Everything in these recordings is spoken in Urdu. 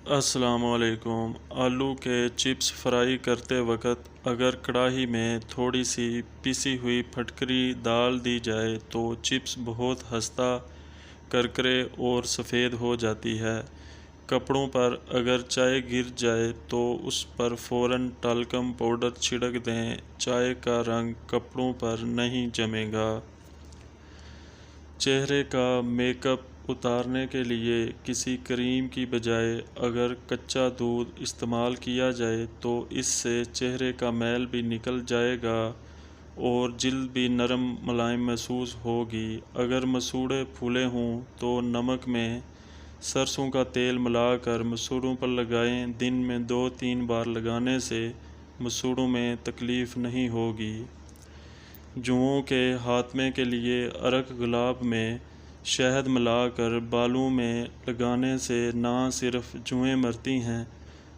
السلام علیکم۔ آلو کے چپس فرائی کرتے وقت اگر کڑاہی میں تھوڑی سی پسی ہوئی پھٹکری ڈال دی جائے تو چپس بہت خستہ، کرکرے اور سفید ہو جاتی ہے۔ کپڑوں پر اگر چائے گر جائے تو اس پر فوراً ٹالکم پاؤڈر چھڑک دیں، چائے کا رنگ کپڑوں پر نہیں جمے گا۔ چہرے کا میک اپ اتارنے کے لیے کسی کریم کی بجائے اگر کچا دودھ استعمال کیا جائے تو اس سے چہرے کا میل بھی نکل جائے گا اور جلد بھی نرم ملائم محسوس ہوگی۔ اگر مسوڑھے پھولے ہوں تو نمک میں سرسوں کا تیل ملا کر مسوڑھوں پر لگائیں۔ دن میں 2-3 بار لگانے سے مسوڑھوں میں تکلیف نہیں ہوگی۔ جوؤں کے خاتمے کے لیے ارک گلاب میں شہد ملا کر بالوں میں لگانے سے نہ صرف جوئیں مرتی ہیں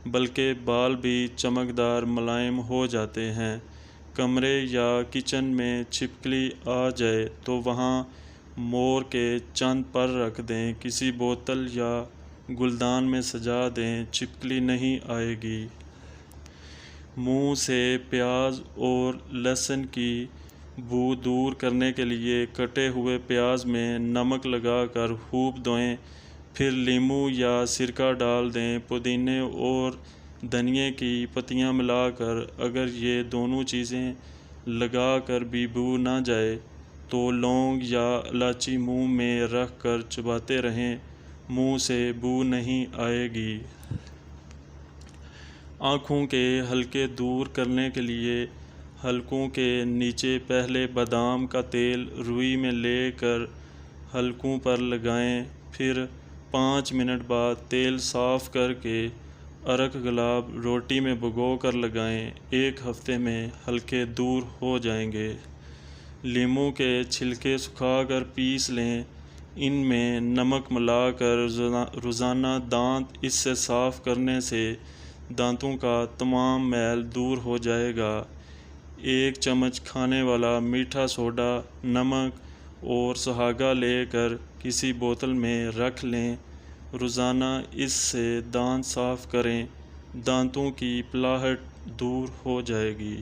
بلکہ بال بھی چمکدار ملائم ہو جاتے ہیں۔ کمرے یا کچن میں چھپکلی آ جائے تو وہاں مور کے چند پر رکھ دیں، کسی بوتل یا گلدان میں سجا دیں، چھپکلی نہیں آئے گی۔ منہ سے پیاز اور لہسن کی بو دور کرنے کے لیے کٹے ہوئے پیاز میں نمک لگا کر خوب دھوئیں، پھر لیموں یا سرکہ ڈال دیں۔ پودینے اور دھنیے کی پتیاں ملا کر اگر یہ دونوں چیزیں لگا کر بھی بو نہ جائے تو لونگ یا الائچی منہ میں رکھ کر چباتے رہیں، منہ سے بو نہیں آئے گی۔ آنکھوں کے حلقے دور کرنے کے لیے حلقوں کے نیچے پہلے بادام کا تیل روئی میں لے کر حلقوں پر لگائیں، پھر 5 منٹ بعد تیل صاف کر کے ارک گلاب روٹی میں بھگو کر لگائیں، 1 ہفتے میں حلقے دور ہو جائیں گے۔ لیموں کے چھلکے سکھا کر پیس لیں، ان میں نمک ملا کر روزانہ دانت اس سے صاف کرنے سے دانتوں کا تمام میل دور ہو جائے گا۔ 1 چمچ کھانے والا میٹھا سوڈا، نمک اور سہاگا لے کر کسی بوتل میں رکھ لیں، روزانہ اس سے دانت صاف کریں، دانتوں کی پلاہٹ دور ہو جائے گی۔